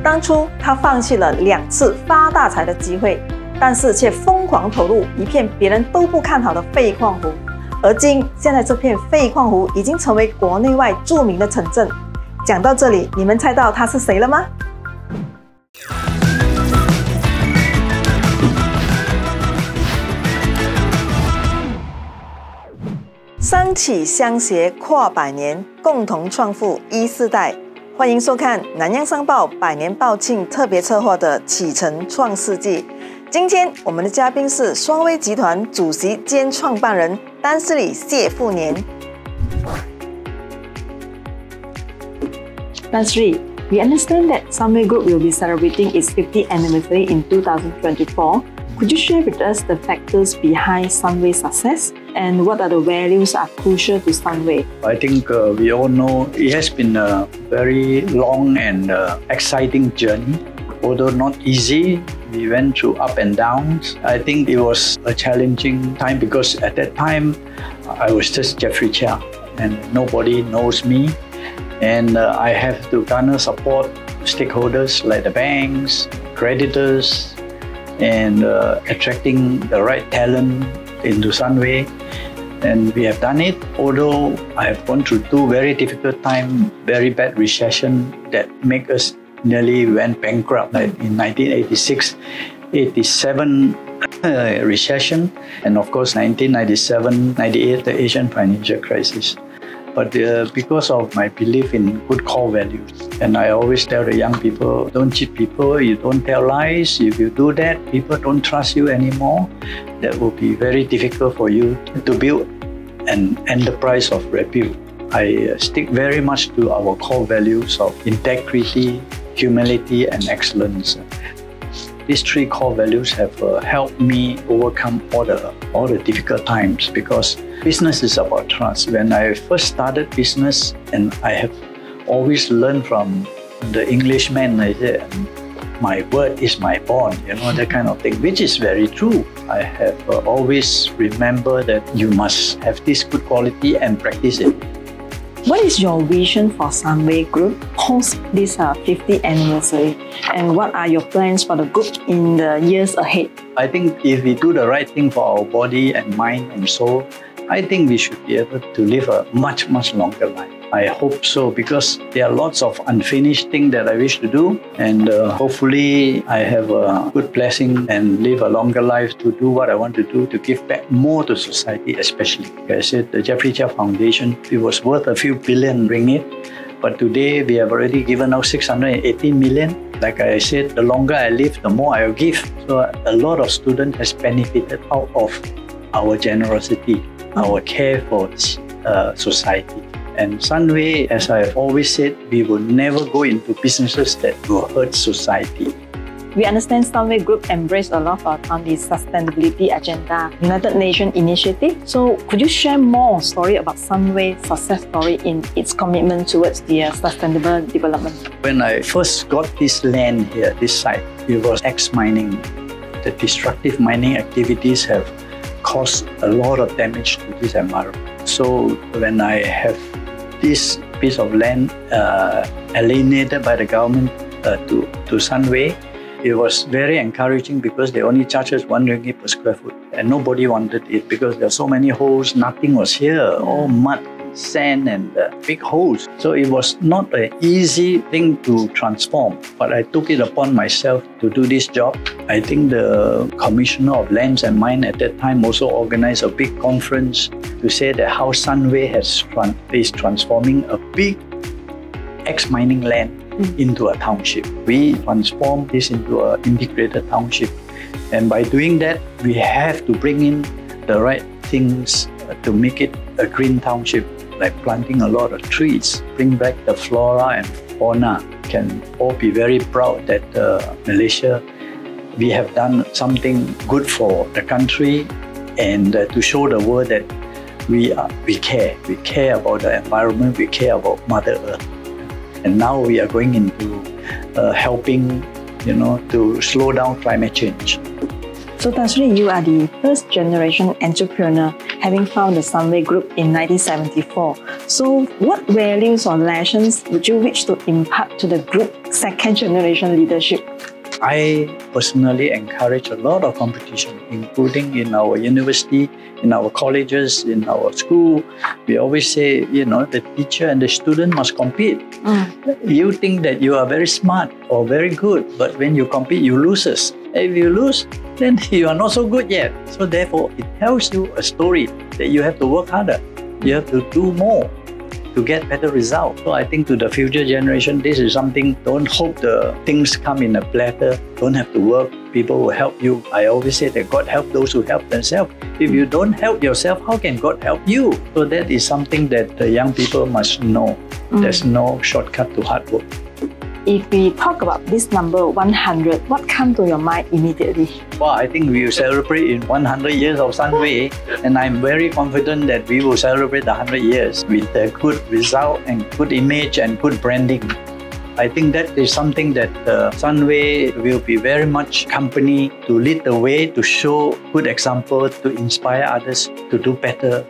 当初他放弃了2次发大财的机会，但是却疯狂投入一片别人都不看好的废矿湖。而现在这片废矿湖已经成为国内外著名的城镇。讲到这里，你们猜到他是谁了吗？三起相携跨100年，共同创富1世代。欢迎收看南洋商报100年报庆特别策划的启承创世纪。今天我们的嘉宾是双威集团主席兼创办人丹斯里谢富年。Dansri, we understand that Sunway Group will be celebrating its 50th anniversary in 2024. Could you share with us the factors behind Sunway's success and what are the values that are crucial to Sunway? I think we all know it has been a very long and exciting journey. Although not easy, we went through up and downs. I think it was a challenging time because at that time, I was just Jeffrey Chia and nobody knows me. And I have to garner support stakeholders like the banks, creditors, and attracting the right talent into Sunway. And we have done it, although I have gone through 2 very difficult times, very bad recession that make us nearly went bankrupt, like in 1986-87 recession, and of course 1997-98 the Asian financial crisis. But because of my belief in good core values, and I always tell the young people, don't cheat people, you don't tell lies. If you do that, people don't trust you anymore. That will be very difficult for you to build an enterprise of repute. I stick very much to our core values of integrity, humility, and excellence. These 3 core values have helped me overcome all the difficult times because business is about trust. When I first started business, and I have always learned from the Englishman, I said, my word is my bond, that kind of thing, which is very true. I have always remembered that you must have this good quality and practice it. What is your vision for Sunway Group post this 50th anniversary? And what are your plans for the group in the years ahead? I think if we do the right thing for our body and mind and soul, I think we should be able to live a much, much longer life. I hope so because there are lots of unfinished things that I wish to do, and hopefully I have a good blessing and live a longer life to do what I want to do, to give back more to society, especially. Like I said, the Jeffrey Chia Foundation, it was worth a few billion ringgit, but today we have already given out 680 million. Like I said, the longer I live, the more I will give. So a lot of students has benefited out of our generosity, our care for society. And Sunway, as I have always said, we will never go into businesses that will hurt society. We understand Sunway Group embraced a lot on the sustainability agenda, United Nations initiative. So could you share more story about Sunway's success story in its commitment towards the sustainable development? When I first got this land here, this site, it was ex-mining. The destructive mining activities have caused a lot of damage to this environment. So when I have this piece of land alienated by the government to Sunway, it was very encouraging because they only charged us 1 ringgit per square foot, and nobody wanted it because there are so many holes, nothing was here, all mud, sand and big holes. So it was not an easy thing to transform, but I took it upon myself to do this job. I think the Commissioner of Lands and Mines at that time also organized a big conference to say that how Sunway is transforming a big ex-mining land into a township. We transform this into an integrated township. And by doing that, we have to bring in the right things to make it a green township, like planting a lot of trees, bring back the flora and fauna. Can all be very proud that Malaysia, we have done something good for the country, and to show the world that we care. We care about the environment, we care about Mother Earth. And now we are going into helping, to slow down climate change. So Dansri, you are the first generation entrepreneur having founded the Sunway Group in 1974. So what values or lessons would you wish to impart to the group's second generation leadership? I personally encourage a lot of competition, including in our university, in our colleges, in our school. We always say, the teacher and the student must compete. You think that you are very smart or very good, but when you compete, you lose. If you lose, then you are not so good yet. So therefore, it tells you a story that you have to work harder. You have to do more to get better results. So I think to the future generation, this is something, don't hope the things come in a platter, don't have to work, people will help you. I always say that God help those who help themselves. If you don't help yourself, how can God help you? So that is something that the young people must know. There's no shortcut to hard work. If we talk about this number 100, what comes to your mind immediately? Well, I think we will celebrate in 100 years of Sunway, and I'm very confident that we will celebrate 100 years with a good result and good image and good branding. I think that is something that Sunway will be very much company to lead the way, to show good example, to inspire others to do better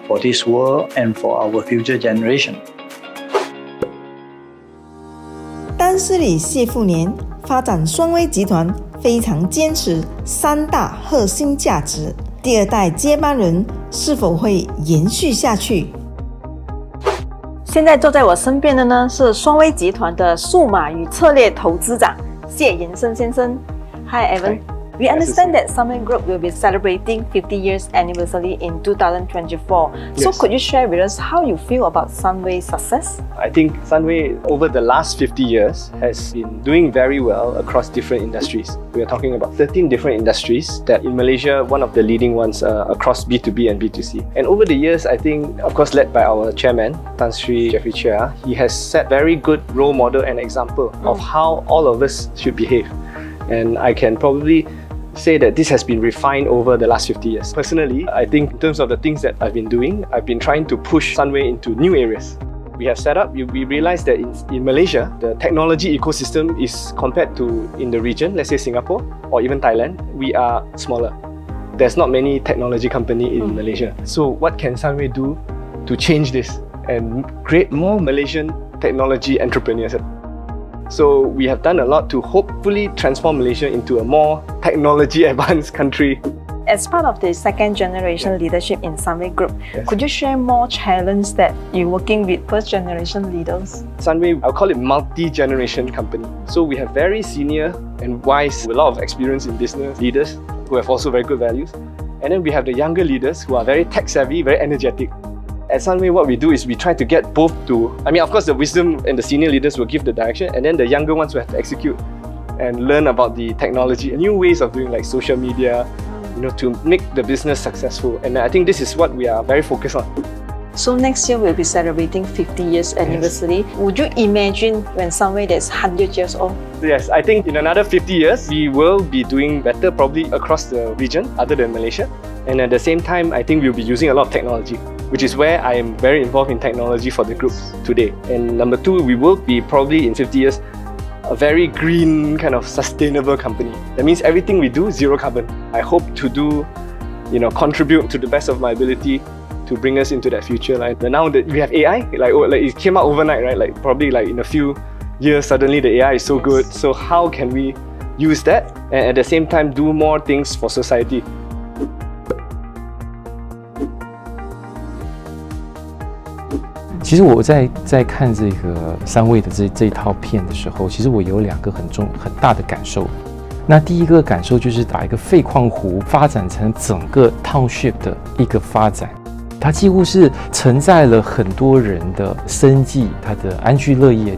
for this world and for our future generation. 单司理谢富年发展双威集团非常坚持3大核心价值，第2代接班人是否会延续下去？现在坐在我身边的呢是双威集团的数码与策略投资长谢延生先生。Hi Evan。We understand that Sunway Group will be celebrating 50 years anniversary in 2024. So could you share with us how you feel about Sunway's success? I think Sunway over the last 50 years has been doing very well across different industries. We are talking about 13 different industries that in Malaysia, one of the leading ones across B2B and B2C. And over the years, I think, of course, led by our chairman, Tan Sri Jeffrey Chia, he has set very good role model and example of how all of us should behave. And I can probably say that this has been refined over the last 50 years. Personally, I think in terms of the things that I've been doing, I've been trying to push Sunway into new areas. We have set up, we realized that in Malaysia, the technology ecosystem is compared to in the region, let's say Singapore or even Thailand, we are smaller. There's not many technology company in Malaysia. So what can Sunway do to change this and create more Malaysian technology entrepreneurs? So we have done a lot to hopefully transform Malaysia into a more technology advanced country. As part of the second generation leadership in Sunway Group, could you share more challenges that you're working with first generation leaders? Sunway, I'll call it multi-generation company. So we have very senior and wise, with a lot of experience in business leaders who have also very good values. And then we have the younger leaders who are very tech savvy, very energetic. At Sunway, what we do is we try to get both to, of course, the wisdom and the senior leaders will give the direction, and then the younger ones will have to execute and learn about the technology, new ways of doing like social media, to make the business successful. And I think this is what we are very focused on. So next year we'll be celebrating 50 years anniversary. Would you imagine when Sunway is 100 years old? Yes, I think in another 50 years, we will be doing better probably across the region other than Malaysia. And at the same time, I think we'll be using a lot of technology, which is where I am very involved in technology for the group today. And number 2, we will be probably in 50 years a very green kind of sustainable company. That means everything we do, zero carbon. I hope to do, contribute to the best of my ability to bring us into that future. Like now that we have AI, like it came out overnight, right? Like probably like in a few years, suddenly the AI is so good. So how can we use that and at the same time do more things for society? 其实我在看这个Sunway的这一套片的时候，其实我有2个很大的感受。那第一个感受就是把一个废矿湖发展成整个 township 的一个发展，它几乎是承载了很多人的生计，它的安居乐业。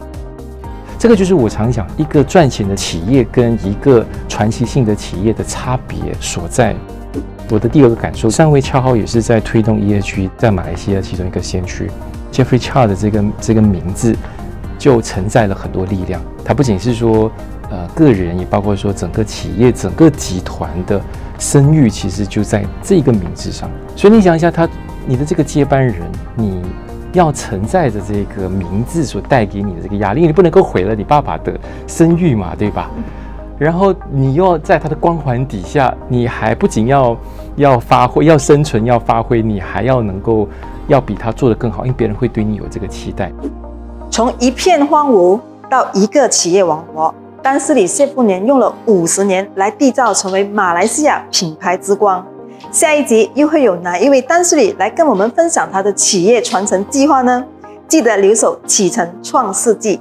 这个就是我常讲一个赚钱的企业跟一个传奇性的企业的差别所在。我的第2个感受，Sunway恰好也是在推动 ESG， 在马来西亚其中一个先驱。Jeffrey Chia 的这个名字就承载了很多力量，它不仅是说个人，也包括说整个企业、整个集团的声誉，其实就在这个名字上。所以你想一下，你的这个接班人，你要承载着这个名字所带给你的这个压力，你不能够毁了你爸爸的声誉嘛，对吧？然后你又要在他的光环底下，你还不仅要要发挥、要生存、要发挥，你还要能够要比他做得更好，因为别人会对你有这个期待。从一片荒芜到一个企业王国，丹斯里谢富年用了50年来缔造成为马来西亚品牌之光。下一集又会有哪一位丹斯里来跟我们分享他的企业传承计划呢？记得留守启程创世纪。